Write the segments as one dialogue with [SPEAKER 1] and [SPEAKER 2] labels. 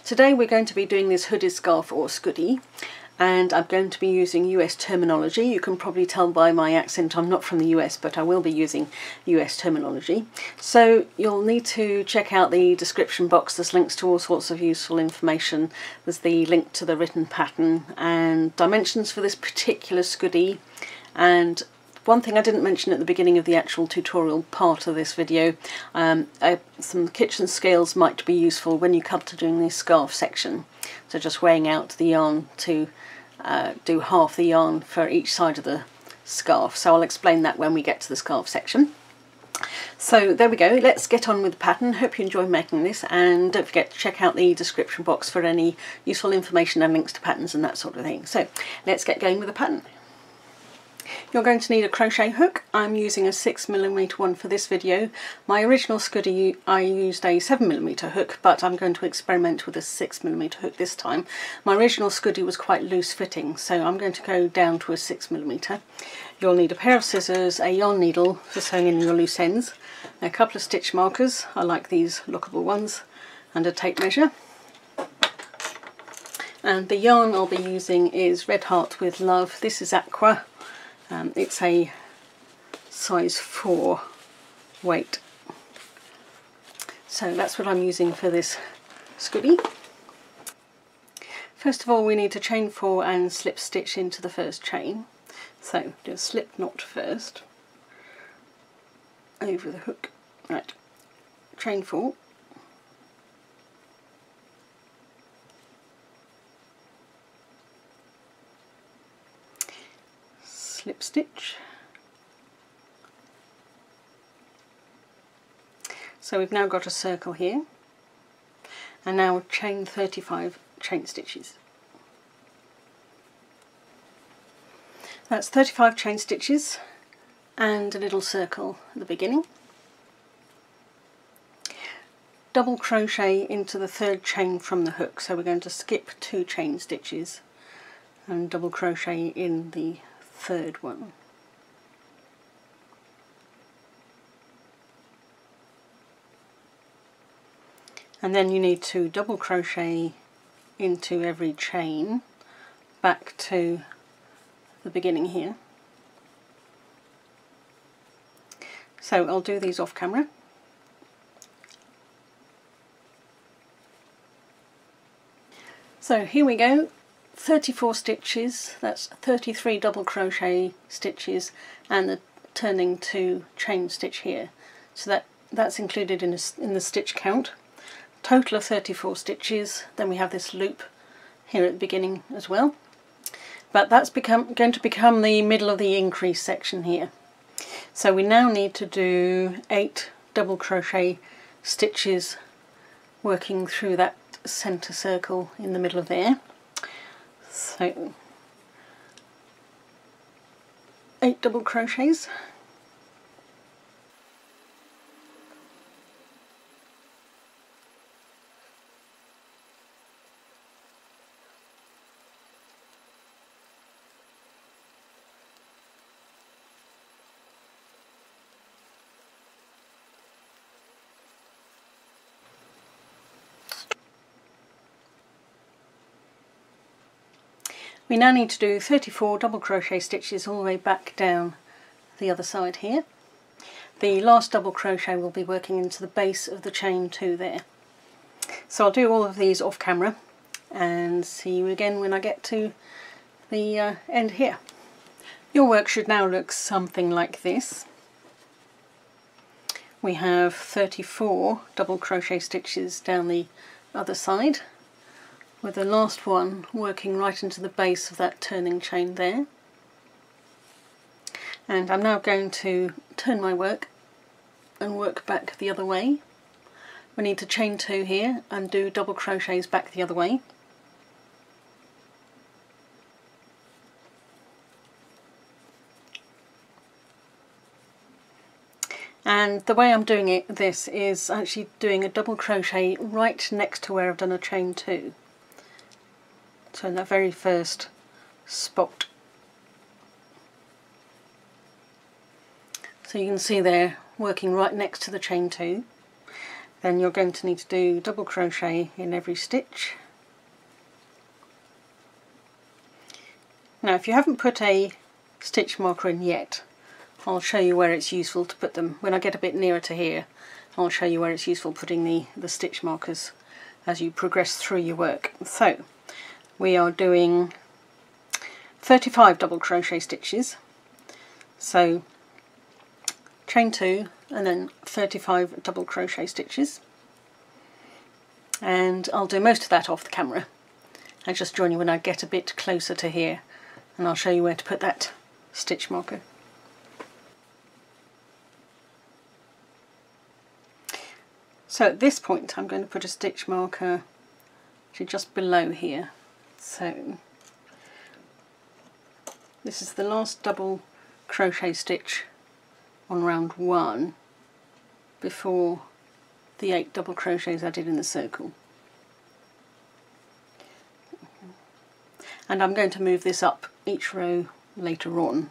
[SPEAKER 1] Today we're going to be doing this hooded scarf or scoodie, and I'm going to be using US terminology. You can probably tell by my accent I'm not from the US, but I will be using US terminology. So you'll need to check out the description box. There's links to all sorts of useful information. There's the link to the written pattern and dimensions for this particular scoodie. And one thing I didn't mention at the beginning of the actual tutorial part of this video, some kitchen scales might be useful when you come to doing this scarf section. So just weighing out the yarn to do half the yarn for each side of the scarf. So I'll explain that when we get to the scarf section. So there we go, let's get on with the pattern. Hope you enjoy making this, and don't forget to check out the description box for any useful information and links to patterns and that sort of thing. So let's get going with the pattern. You're going to need a crochet hook. I'm using a 6mm one for this video. My original scoodie I used a 7mm hook, but I'm going to experiment with a 6mm hook this time. My original scoodie was quite loose fitting, so I'm going to go down to a 6mm. You'll need a pair of scissors, a yarn needle for sewing in your loose ends, a couple of stitch markers, I like these lockable ones, and a tape measure. And the yarn I'll be using is Red Heart with Love. This is Aqua. It's a size 4 weight. So that's what I'm using for this scoodie. First of all, we need to chain 4 and slip stitch into the first chain. So do a slip knot first over the hook. Right, chain 4. Slip stitch. So we've now got a circle here, and now chain 35 chain stitches. That's 35 chain stitches and a little circle at the beginning. Double crochet into the third chain from the hook, so we're going to skip 2 chain stitches and double crochet in the third one. And then you need to double crochet into every chain back to the beginning here. So I'll do these off camera. So here we go. 34 stitches, that's 33 double crochet stitches and the turning 2 chain stitch here. So that's included in the stitch count. Total of 34 stitches. Then we have this loop here at the beginning as well. But that's going to become the middle of the increase section here. So we now need to do 8 double crochet stitches working through that centre circle in the middle of there. So 8 double crochets. We now need to do 34 double crochet stitches all the way back down the other side here. The last double crochet will be working into the base of the chain 2 there. So I'll do all of these off camera and see you again when I get to the end here. Your work should now look something like this. We have 34 double crochet stitches down the other side, with the last one working right into the base of that turning chain there. And I'm now going to turn my work and work back the other way. We need to chain 2 here and do double crochets back the other way. And the way I'm doing this is actually doing a double crochet right next to where I've done a chain 2. So in that very first spot. So you can see there working right next to the chain 2. then you're going to need to do double crochet in every stitch. Now if you haven't put a stitch marker in yet, I'll show you where it's useful to put them. When I get a bit nearer to here, I'll show you where it's useful putting the stitch markers as you progress through your work. So we are doing 35 double crochet stitches, so chain 2 and then 35 double crochet stitches, and I'll do most of that off the camera. I'll just join you when I get a bit closer to here and I'll show you where to put that stitch marker. So at this point I'm going to put a stitch marker just below here. So this is the last double crochet stitch on round 1 before the 8 double crochets I did in the circle. And I'm going to move this up each row later on.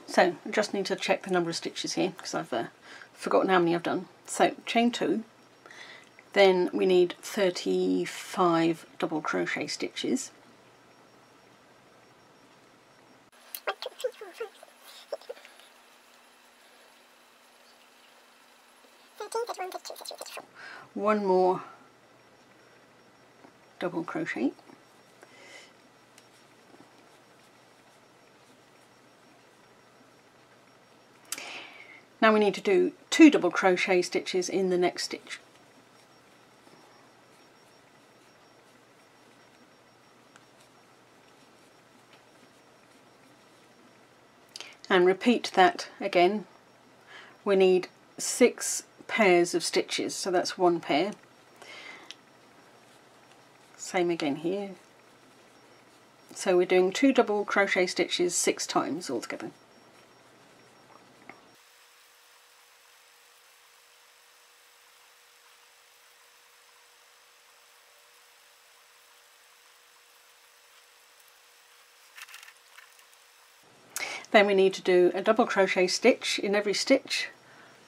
[SPEAKER 1] So I just need to check the number of stitches here because I've forgotten how many I've done. So chain 2, then we need 35 double crochet stitches. One more double crochet. Now we need to do 2 double crochet stitches in the next stitch. And repeat that again. We need 6 pairs of stitches, so that's 1 pair. Same again here. So we're doing 2 double crochet stitches 6 times altogether. Then we need to do a double crochet stitch in every stitch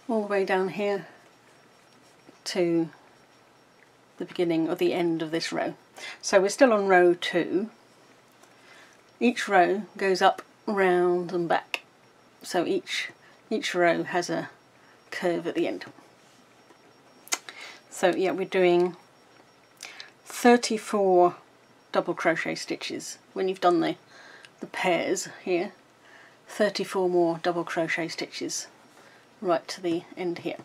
[SPEAKER 1] all the way down here to the beginning or the end of this row. So we're still on row 2. Each row goes up, round and back. So each row has a curve at the end. So yeah, we're doing 34 double crochet stitches. When you've done the pairs here, 34 more double crochet stitches right to the end here.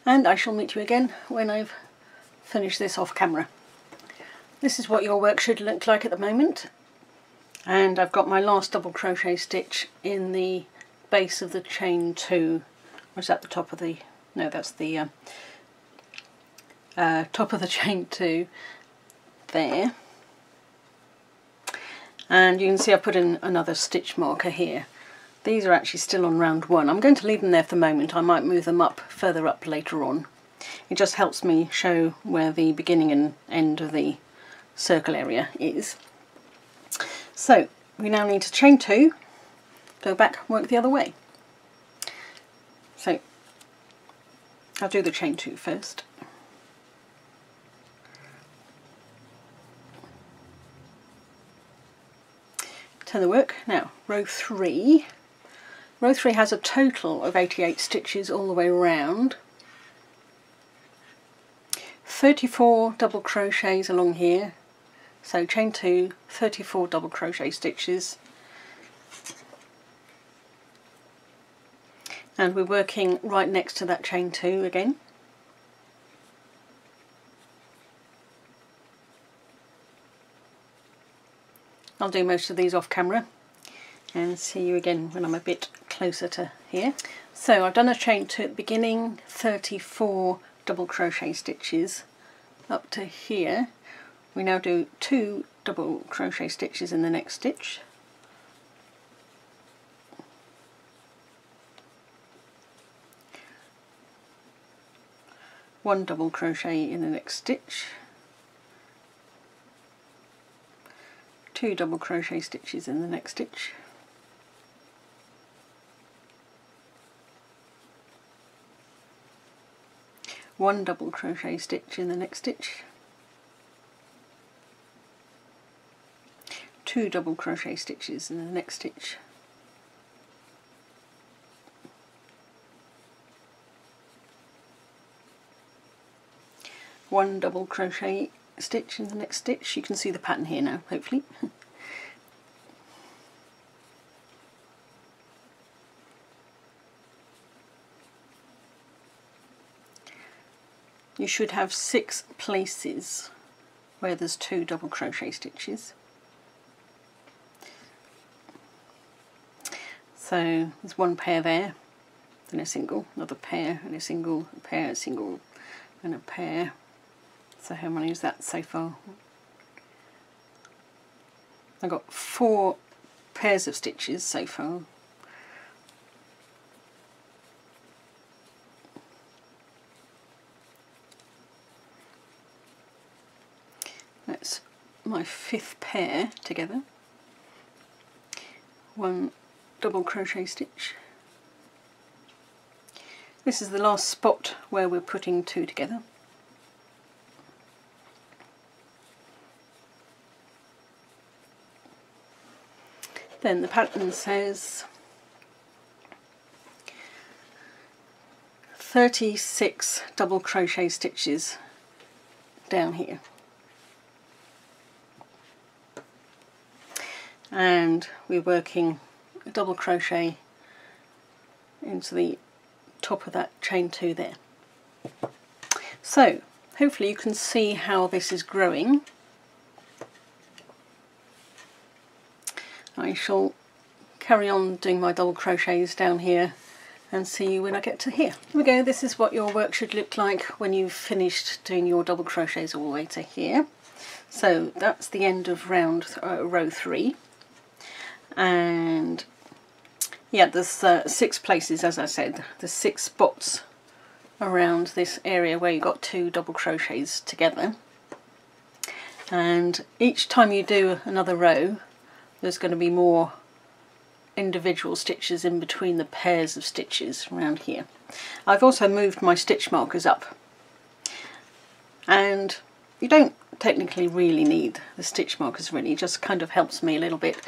[SPEAKER 1] And I shall meet you again when I've finished this off camera. This is what your work should look like at the moment, and I've got my last double crochet stitch in the base of the chain 2, or is that the top of the, no, that's the top of the chain 2 there. And you can see I put in another stitch marker here. These are actually still on round 1. I'm going to leave them there for the moment. I might move them up further up later on. It just helps me show where the beginning and end of the circle area is. So we now need to chain 2, go back, work the other way. So I'll do the chain 2 first. Turn the work. Now row 3. Row 3 has a total of 88 stitches all the way around. 34 double crochets along here. So chain 2, 34 double crochet stitches. And we're working right next to that chain 2 again. I'll do most of these off camera and see you again when I'm a bit closer to here. So I've done a chain 2 at the beginning, 34 double crochet stitches up to here. We now do 2 double crochet stitches in the next stitch. One double crochet in the next stitch. 2 double crochet stitches in the next stitch, one double crochet stitch in the next stitch, 2 double crochet stitches in the next stitch, one double crochet stitch in the next stitch. You can see the pattern here now, hopefully. You should have 6 places where there's 2 double crochet stitches. So there's one pair there, then a single, another pair and a single, a pair, a single and a pair. So how many is that so far? I've got 4 pairs of stitches so far. That's my 5th pair together. 1 double crochet stitch. This is the last spot where we're putting 2 together. Then the pattern says 36 double crochet stitches down here. And we're working a double crochet into the top of that chain 2 there. So hopefully you can see how this is growing. I shall carry on doing my double crochets down here and see you when I get to here. Here we go, this is what your work should look like when you've finished doing your double crochets all the way to here. So that's the end of row 3. And yeah, there's 6 places, as I said. There's 6 spots around this area where you got 2 double crochets together. And each time you do another row, there's going to be more individual stitches in between the pairs of stitches around here. I've also moved my stitch markers up, and you don't technically really need the stitch markers really, it just kind of helps me a little bit.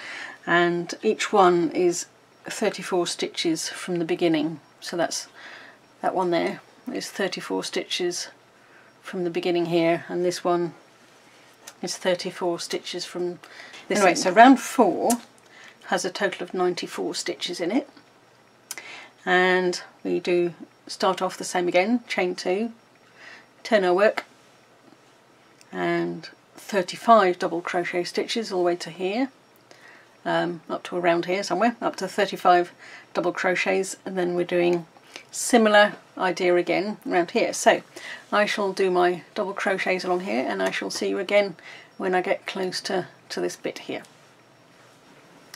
[SPEAKER 1] And each one is 34 stitches from the beginning, so that's that one there is 34 stitches from the beginning here, and this one is 34 stitches from this end. So round 4 has a total of 94 stitches in it, and we do start off the same again, chain 2, turn our work, and 35 double crochet stitches all the way to here, up to around here somewhere, up to 35 double crochets, and then we're doing similar idea again around here. So I shall do my double crochets along here, and I shall see you again when I get close to this bit here.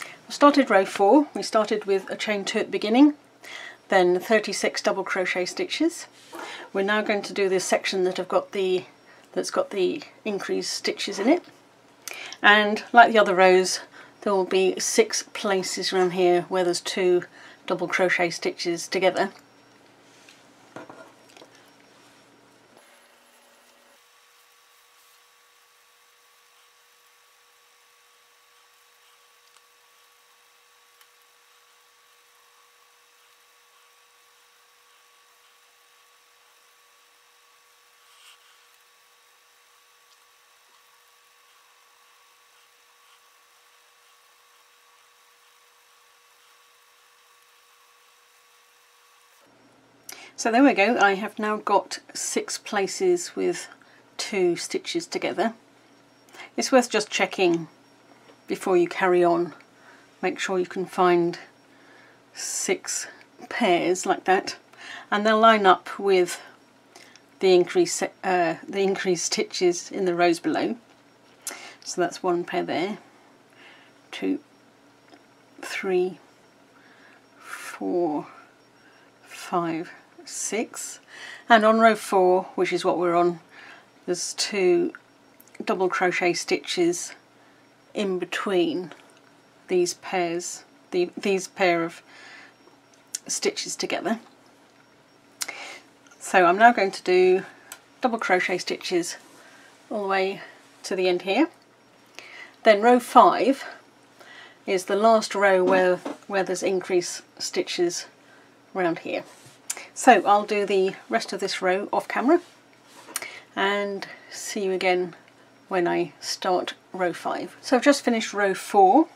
[SPEAKER 1] I started row 4, we started with a chain 2 at the beginning, then 36 double crochet stitches. We're now going to do this section that's got the increased stitches in it, and like the other rows there will be 6 places around here where there's 2 double crochet stitches together. So there we go, I have now got 6 places with 2 stitches together. It's worth just checking before you carry on. Make sure you can find 6 pairs like that, and they'll line up with the increased stitches in the rows below. So that's 1 pair there, 2, 3, 4, 5, 6, and on row 4, which is what we're on, there's 2 double crochet stitches in between these pairs, these pair of stitches together. So I'm now going to do double crochet stitches all the way to the end here. Then row 5 is the last row where there's increased stitches around here. So I'll do the rest of this row off camera and see you again when I start row 5. So I've just finished row 4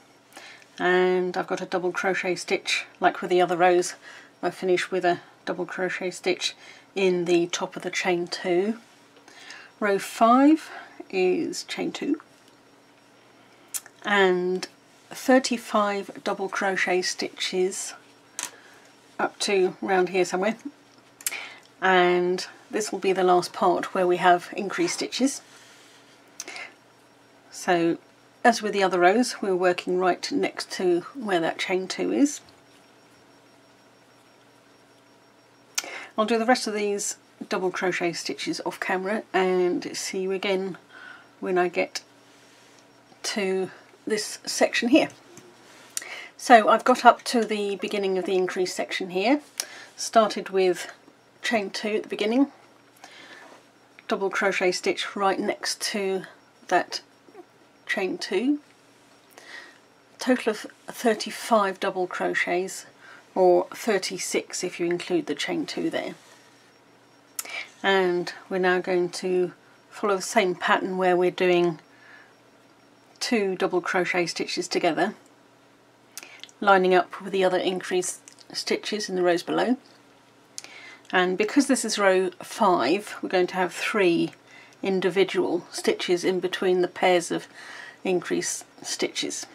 [SPEAKER 1] and I've got a double crochet stitch like with the other rows. I finished with a double crochet stitch in the top of the chain 2. Row 5 is chain 2 and 35 double crochet stitches up to around here somewhere, and this will be the last part where we have increased stitches. So as with the other rows, we're working right next to where that chain 2 is. I'll do the rest of these double crochet stitches off camera and see you again when I get to this section here. So I've got up to the beginning of the increased section here, started with chain 2 at the beginning, double crochet stitch right next to that chain 2, total of 35 double crochets, or 36 if you include the chain 2 there. And we're now going to follow the same pattern where we're doing 2 double crochet stitches together, lining up with the other increased stitches in the rows below. And because this is row 5, we're going to have 3 individual stitches in between the pairs of increased stitches.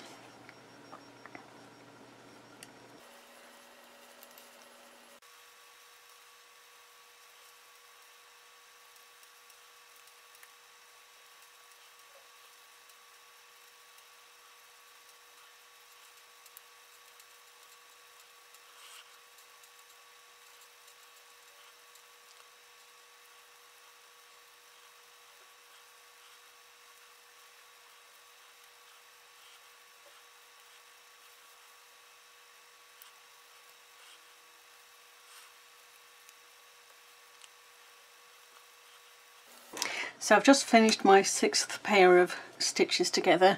[SPEAKER 1] So I've just finished my 6th pair of stitches together.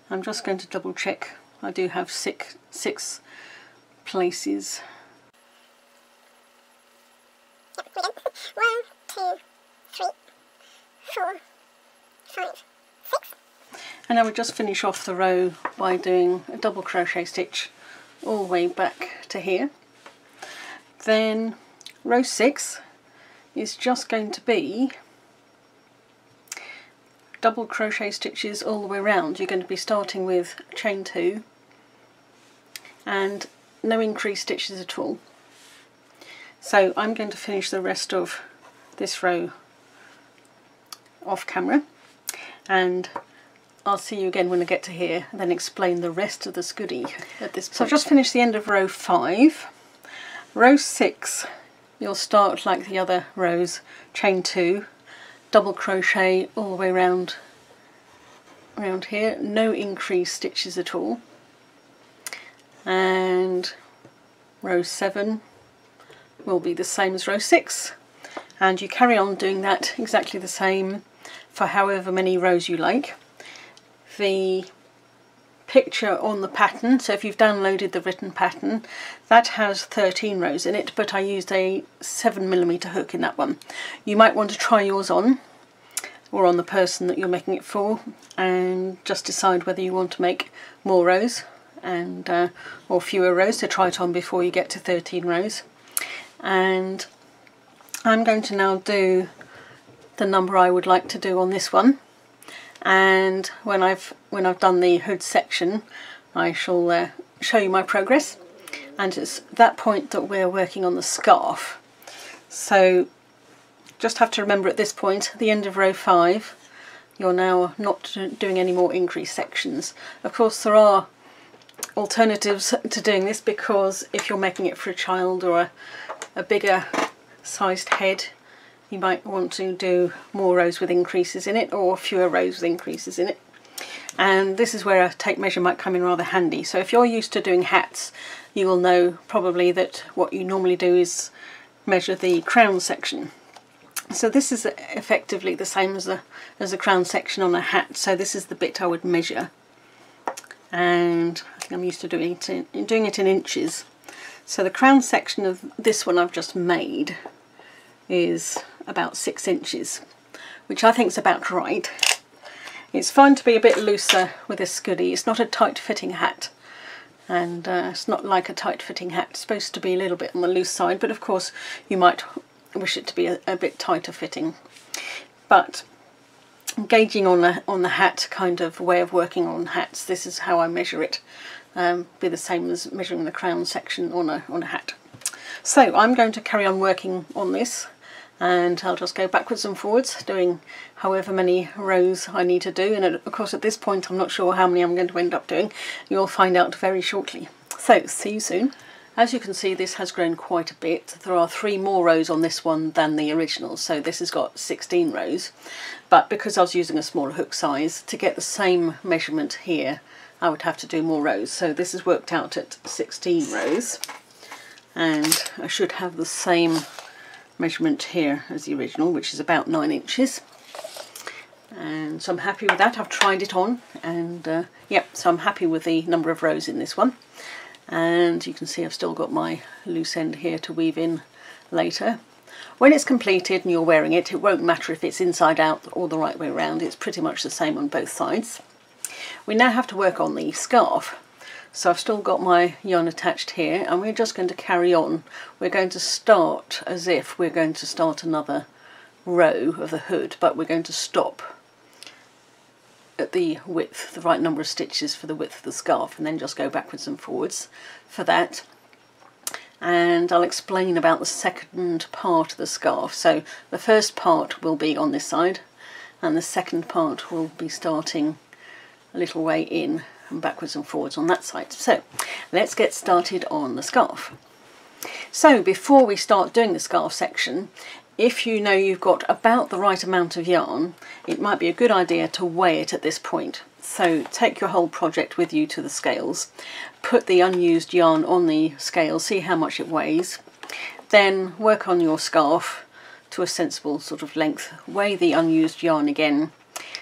[SPEAKER 1] I'm just going to double check I do have six places.
[SPEAKER 2] 1, 2, 3, 4, 5, 6.
[SPEAKER 1] And I would just finish off the row by doing a double crochet stitch all the way back to here. Then row 6 is just going to be double crochet stitches all the way around. You're going to be starting with chain 2 and no increased stitches at all. So I'm going to finish the rest of this row off camera and I'll see you again when I get to here and then explain the rest of the Scoodie at this point. So I've just finished the end of row 5. Row 6 you'll start like the other rows, chain 2, double crochet all the way around here, no increased stitches at all. And row 7 will be the same as row 6, and you carry on doing that exactly the same for however many rows you like. The picture on the pattern, so if you've downloaded the written pattern, that has 13 rows in it, but I used a 7mm hook in that one. You might want to try yours on, or on the person that you're making it for, and just decide whether you want to make more rows and or fewer rows, so try it on before you get to 13 rows. And I'm going to now do the number I would like to do on this one, and when I've done the hood section I shall show you my progress. And it's that point that we're working on the scarf, so just have to remember at this point, at the end of row 5, you're now not doing any more increased sections. Of course there are alternatives to doing this, because if you're making it for a child or a bigger sized head, you might want to do more rows with increases in it or fewer rows with increases in it. And this is where a tape measure might come in rather handy. So if you're used to doing hats, you will know probably that what you normally do is measure the crown section. So this is effectively the same as the crown section on a hat. So this is the bit I would measure, and I think I'm used to doing it in inches. So the crown section of this one I've just made is about 6 inches, which I think is about right. It's fine to be a bit looser with a Scoodie. It's not a tight fitting hat, and it's not like a tight fitting hat. It's supposed to be a little bit on the loose side, but of course you might wish it to be a bit tighter fitting. But gauging on the hat kind of way of working on hats, this is how I measure it. Be the same as measuring the crown section on a hat. So I'm going to carry on working on this, and I'll just go backwards and forwards doing however many rows I need to do, and of course at this point I'm not sure how many I'm going to end up doing. You'll find out very shortly. So see you soon. As you can see, this has grown quite a bit. There are 3 more rows on this one than the original, so this has got 16 rows, but because I was using a smaller hook size, to get the same measurement here I would have to do more rows. So this is worked out at 16 rows, and I should have the same measurement here as the original, which is about 9 inches. And so I'm happy with that. I've tried it on, and yep, so I'm happy with the number of rows in this one. And you can see I've still got my loose end here to weave in later. When it's completed and you're wearing it, it won't matter if it's inside out or the right way around. It's pretty much the same on both sides. We now have to work on the scarf. So I've still got my yarn attached here, and we're just going to carry on. We're going to start as if we're going to start another row of the hood, but we're going to stop at the width, the right number of stitches for the width of the scarf, and then just go backwards and forwards for that. And I'll explain about the second part of the scarf. So the first part will be on this side, and the second part will be starting a little way in and backwards and forwards on that side. So let's get started on the scarf. So before we start doing the scarf section, if you know you've got about the right amount of yarn, it might be a good idea to weigh it at this point. So take your whole project with you to the scales, put the unused yarn on the scale, see how much it weighs, then work on your scarf to a sensible sort of length, weigh the unused yarn again,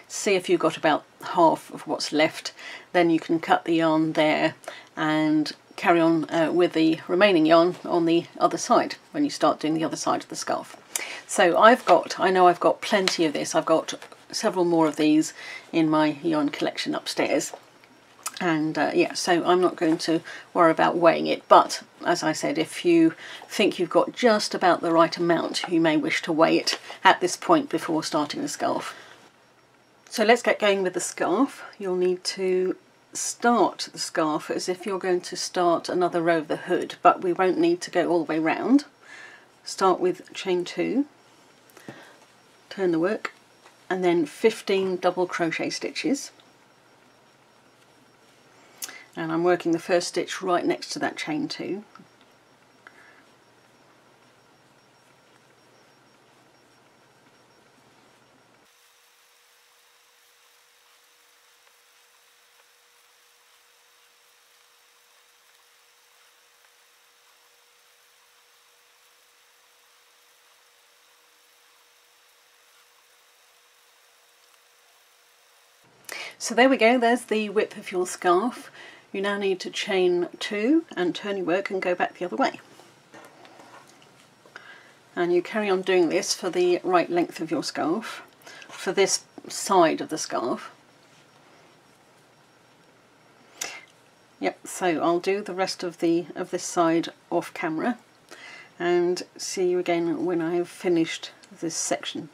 [SPEAKER 1] see if you've got about half of what's left, then you can cut the yarn there and carry on with the remaining yarn on the other side when you start doing the other side of the scarf. So I know I've got plenty of this. I've got several more of these in my yarn collection upstairs, and yeah, so I'm not going to worry about weighing it, but as I said, if you think you've got just about the right amount, you may wish to weigh it at this point before starting the scarf. So let's get going with the scarf. You'll need to start the scarf as if you're going to start another row of the hood, but we won't need to go all the way round. Start with chain 2, turn the work, and then 15 double crochet stitches. And I'm working the first stitch right next to that chain 2. So there we go, there's the width of your scarf. You now need to chain 2 and turn your work and go back the other way. And you carry on doing this for the right length of your scarf, for this side of the scarf. Yep, so I'll do the rest of this side off camera and see you again when I've finished this section.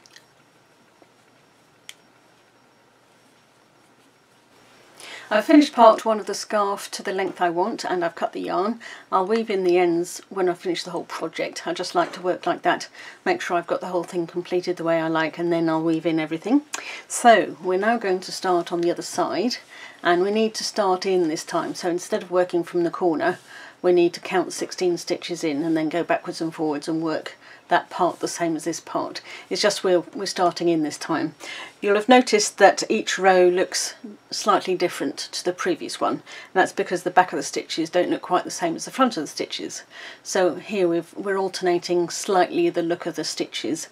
[SPEAKER 1] I've finished part 1 of the scarf to the length I want, and I've cut the yarn. I'll weave in the ends when I finish the whole project. I just like to work like that, make sure I've got the whole thing completed the way I like, and then I'll weave in everything. So we're now going to start on the other side, and we need to start in this time. So instead of working from the corner, we need to count 16 stitches in and then go backwards and forwards and work that part the same as this part. It's just we're starting in this time. You'll have noticed that each row looks slightly different to the previous one, and that's because the back of the stitches don't look quite the same as the front of the stitches. So here we're alternating slightly the look of the stitches,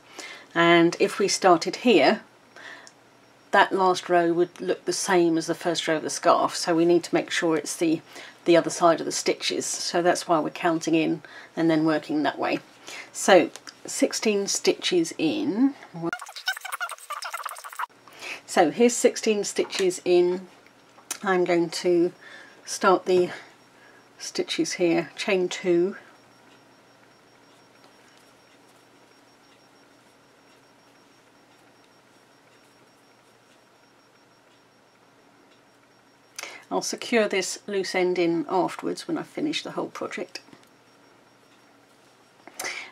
[SPEAKER 1] and if we started here, that last row would look the same as the first row of the scarf, so we need to make sure it's the other side of the stitches. So that's why we're counting in and then working that way. So 16 stitches in. So here's 16 stitches in. I'm going to start the stitches here, chain 2, I'll secure this loose end in afterwards when I finish the whole project.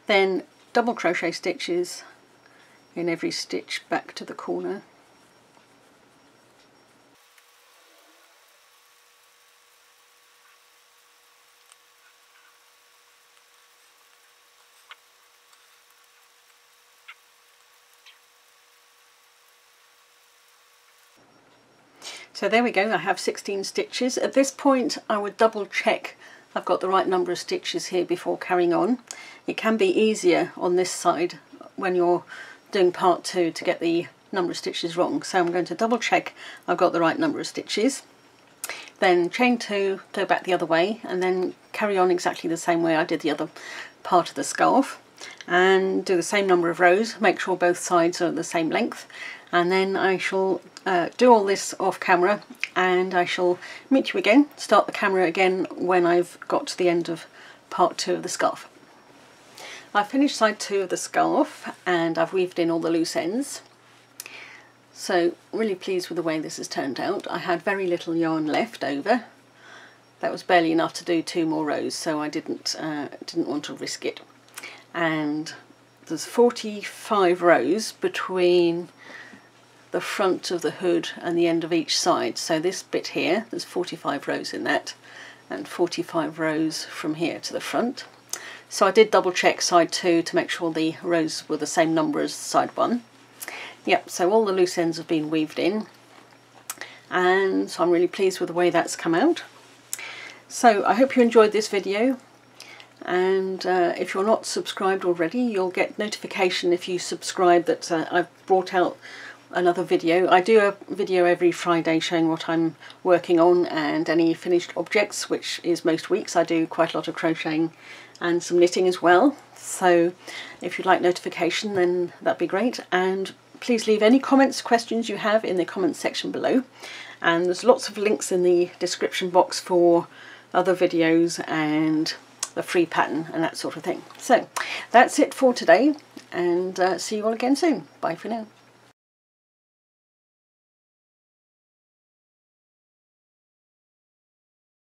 [SPEAKER 1] Then double crochet stitches in every stitch back to the corner. So there we go, I have 16 stitches. At this point I would double check I've got the right number of stitches here before carrying on. It can be easier on this side when you're doing part 2 to get the number of stitches wrong. So I'm going to double check I've got the right number of stitches. Then chain 2, go back the other way, and then carry on exactly the same way I did the other part of the scarf. And do the same number of rows, make sure both sides are the same length. And then I shall do all this off camera, and I shall meet you again, start the camera again when I've got to the end of part 2 of the scarf. I've finished side 2 of the scarf and I've weaved in all the loose ends. So really pleased with the way this has turned out. I had very little yarn left over. That was barely enough to do 2 more rows, so I didn't want to risk it. And there's 45 rows between the front of the hood and the end of each side. So this bit here, there's 45 rows in that, and 45 rows from here to the front. So I did double check side 2 to make sure the rows were the same number as side 1. Yep, so all the loose ends have been weaved in, and so I'm really pleased with the way that's come out. So I hope you enjoyed this video, and if you're not subscribed already, you'll get notification if you subscribe that I've brought out another video. I do a video every Friday showing what I'm working on and any finished objects, which is most weeks. I do quite a lot of crocheting and some knitting as well, so if you'd like notification then that'd be great. And please leave any comments, questions you have in the comments section below, and there's lots of links in the description box for other videos and the free pattern and that sort of thing. So that's it for today, and see you all again soon. Bye for now.